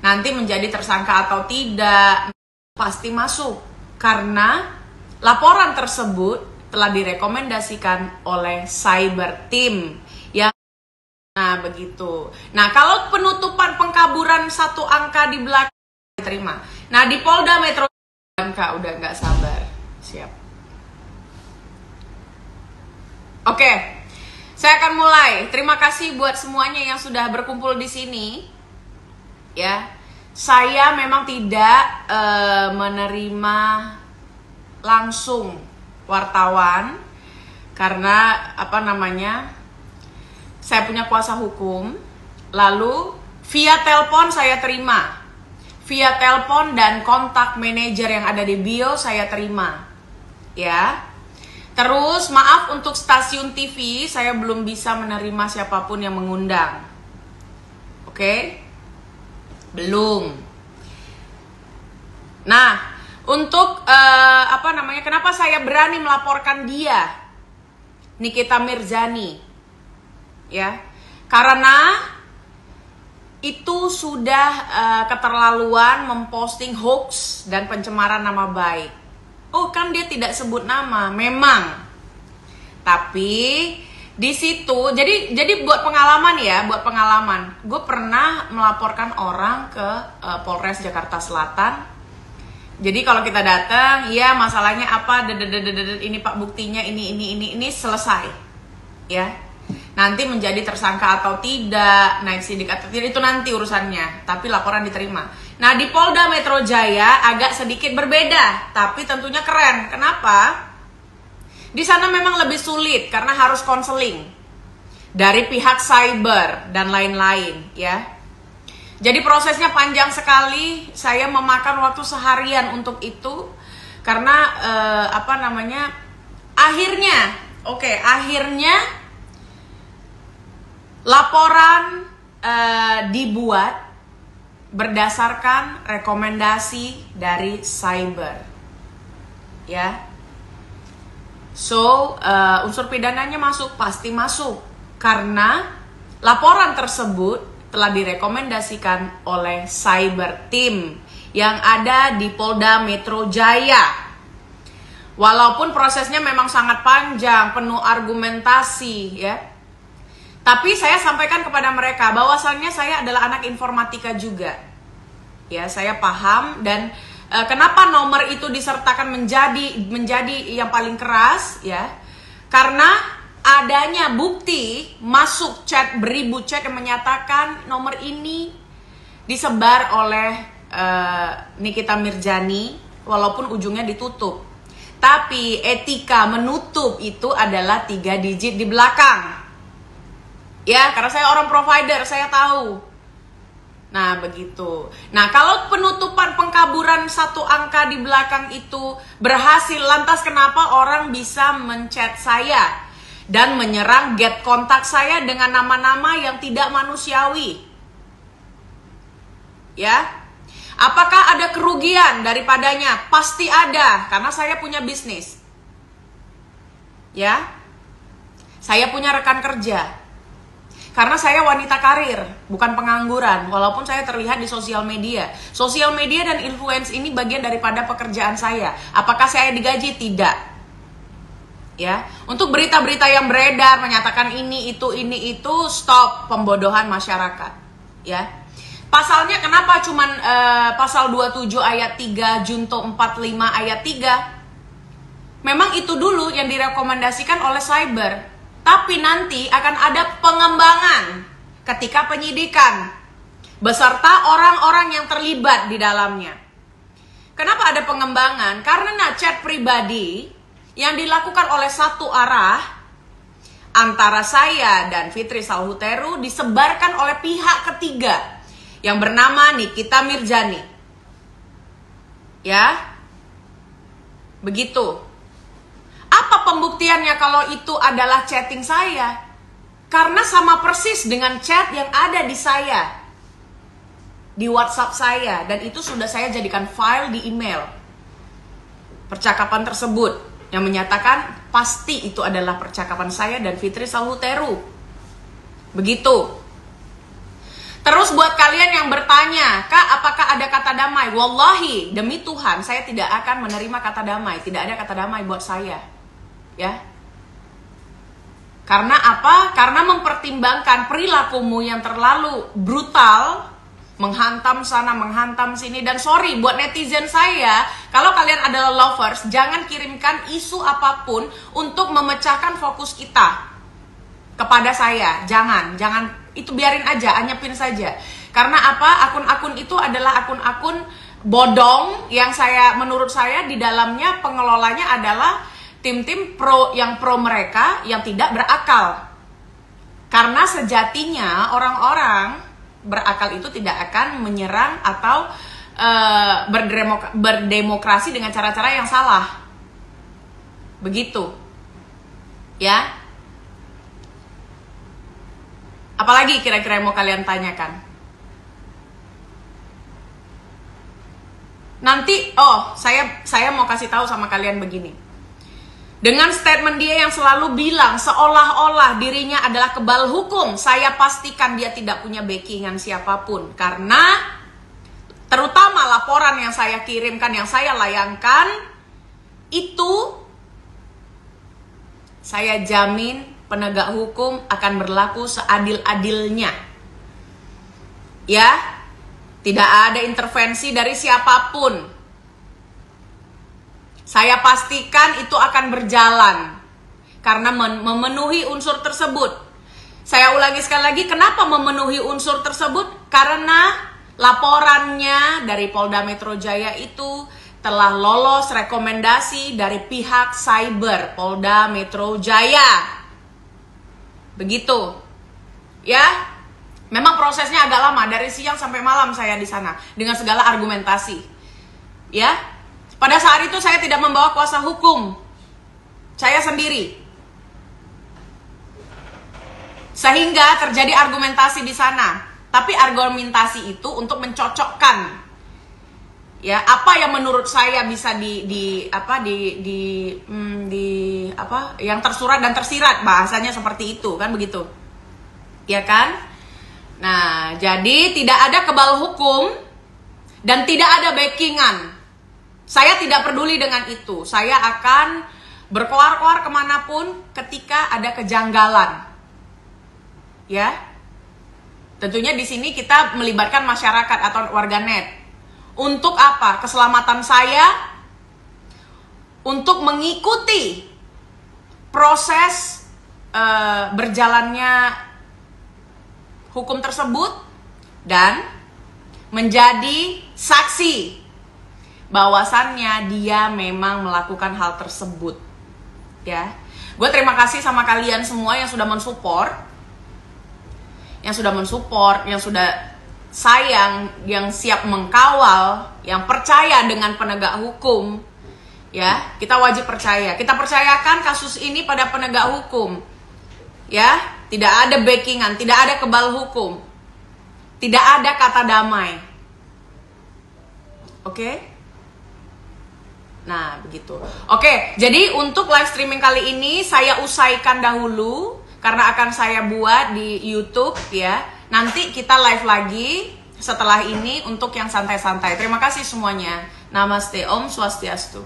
nanti menjadi tersangka atau tidak, pasti masuk karena laporan tersebut telah direkomendasikan oleh cyber team yang begitu. Nah, kalau penutupan pengkaburan satu angka di belakang diterima. Nah, di Polda Metro angka udah nggak sabar. Siap. Oke. Saya akan mulai. Terima kasih buat semuanya yang sudah berkumpul di sini. Ya, saya memang tidak menerima langsung wartawan karena saya punya kuasa hukum. Lalu via telepon saya terima, via telepon dan kontak manajer yang ada di bio saya terima. Ya. Terus maaf untuk stasiun TV, saya belum bisa menerima siapapun yang mengundang. Oke? Belum. Nah, untuk kenapa saya berani melaporkan dia, Nikita Mirzani, ya? Karena itu sudah keterlaluan memposting hoax dan pencemaran nama baik. Oh, kan dia tidak sebut nama, memang. Tapi di situ, jadi buat pengalaman ya, gue pernah melaporkan orang ke Polres Jakarta Selatan. Jadi kalau kita datang, ya masalahnya apa, ini Pak buktinya, ini selesai, ya. Nanti menjadi tersangka atau tidak, naik sidik atau tidak, itu nanti urusannya. Tapi laporan diterima. Nah, di Polda Metro Jaya agak sedikit berbeda, tapi tentunya keren. Kenapa? Di sana memang lebih sulit karena harus konseling dari pihak cyber dan lain-lain, ya. Jadi prosesnya panjang sekali. Saya memakan waktu seharian untuk itu karena akhirnya laporan dibuat berdasarkan rekomendasi dari cyber, ya. So, unsur pidananya pasti masuk karena laporan tersebut telah direkomendasikan oleh cyber team yang ada di Polda Metro Jaya. Walaupun prosesnya memang sangat panjang, penuh argumentasi, ya. Tapi saya sampaikan kepada mereka bahwasannya saya adalah anak informatika juga. Ya, saya paham dan kenapa nomor itu disertakan menjadi yang paling keras, ya. Karena adanya bukti masuk chat, beribu chat yang menyatakan nomor ini disebar oleh Nikita Mirzani walaupun ujungnya ditutup. Tapi etika menutup itu adalah 3 digit di belakang. Ya, karena saya orang provider, saya tahu. Nah, begitu. Nah, kalau penutupan pengkaburan satu angka di belakang itu berhasil, lantas kenapa orang bisa menchat saya dan menyerang get kontak saya dengan nama-nama yang tidak manusiawi? Ya. Apakah ada kerugian daripadanya? Pasti ada, karena saya punya bisnis. Ya. Saya punya rekan kerja. Karena saya wanita karir, bukan pengangguran. Walaupun saya terlihat di sosial media. Sosial media dan influence ini bagian daripada pekerjaan saya. Apakah saya digaji? Tidak. Ya, untuk berita-berita yang beredar menyatakan ini itu, stop pembodohan masyarakat. Ya. Pasalnya kenapa cuman pasal 27 ayat 3, Junto 45 ayat 3? Memang itu dulu yang direkomendasikan oleh cyber. Tapi nanti akan ada pengembangan ketika penyidikan beserta orang-orang yang terlibat di dalamnya. Kenapa ada pengembangan? Karena chat pribadi yang dilakukan oleh satu arah antara saya dan Fitri Salhuteru disebarkan oleh pihak ketiga yang bernama Nikita Mirzani. Ya, begitu. Apa pembuktiannya kalau itu adalah chatting saya? Karena sama persis dengan chat yang ada di saya, di WhatsApp saya, dan itu sudah saya jadikan file di email. Percakapan tersebut yang menyatakan pasti itu adalah percakapan saya dan Fitri Salhuteru. Begitu. Terus buat kalian yang bertanya, Kak, apakah ada kata damai? Wallahi, demi Tuhan, saya tidak akan menerima kata damai. Tidak ada kata damai buat saya. Ya. Karena apa? Karena mempertimbangkan perilakumu yang terlalu brutal, menghantam sana, menghantam sini. Dan sorry buat netizen saya, kalau kalian adalah lovers, jangan kirimkan isu apapun untuk memecahkan fokus kita kepada saya. Jangan itu biarin aja, anyepin saja. Karena apa? Akun-akun itu adalah akun-akun bodong yang menurut saya di dalamnya pengelolanya adalah tim-tim yang pro mereka yang tidak berakal. Karena sejatinya orang-orang berakal itu tidak akan menyerang atau berdemokrasi dengan cara-cara yang salah. Begitu. Ya. Apalagi kira-kira yang mau kalian tanyakan? Nanti, saya mau kasih tahu sama kalian begini. Dengan statement dia yang selalu bilang seolah-olah dirinya adalah kebal hukum, saya pastikan dia tidak punya backingan siapapun. Karena terutama laporan yang saya kirimkan, yang saya layangkan, itu saya jamin penegak hukum akan berlaku seadil-adilnya. Ya, tidak ada intervensi dari siapapun. Saya pastikan itu akan berjalan karena memenuhi unsur tersebut. Saya ulangi sekali lagi, kenapa memenuhi unsur tersebut? Karena laporannya dari Polda Metro Jaya itu telah lolos rekomendasi dari pihak cyber Polda Metro Jaya. Begitu. Ya. Memang prosesnya agak lama, dari siang sampai malam saya di sana dengan segala argumentasi. Ya. Pada saat itu saya tidak membawa kuasa hukum. Saya sendiri. Sehingga terjadi argumentasi di sana. Tapi argumentasi itu untuk mencocokkan ya apa yang menurut saya bisa yang tersurat dan tersirat, bahasanya seperti itu kan, begitu ya kan. Nah, jadi tidak ada kebal hukum dan tidak ada backingan. Saya tidak peduli dengan itu. Saya akan berkoar-koar kemanapun ketika ada kejanggalan ya. Tentunya di sini kita melibatkan masyarakat atau warganet. Untuk apa? Keselamatan saya, untuk mengikuti proses berjalannya hukum tersebut dan menjadi saksi bahwasannya dia memang melakukan hal tersebut. Ya, gue terima kasih sama kalian semua yang sudah mensupport, yang sudah sayang, yang siap mengkawal, yang percaya dengan penegak hukum. Ya, kita wajib percaya. Kita percayakan kasus ini pada penegak hukum. Ya, tidak ada backingan, tidak ada kebal hukum. Tidak ada kata damai. Oke? Nah, begitu. Oke, jadi untuk live streaming kali ini saya usaikan dahulu karena akan saya buat di YouTube ya. Nanti kita live lagi setelah ini untuk yang santai-santai. Terima kasih semuanya. Namaste, Om Swastiastu.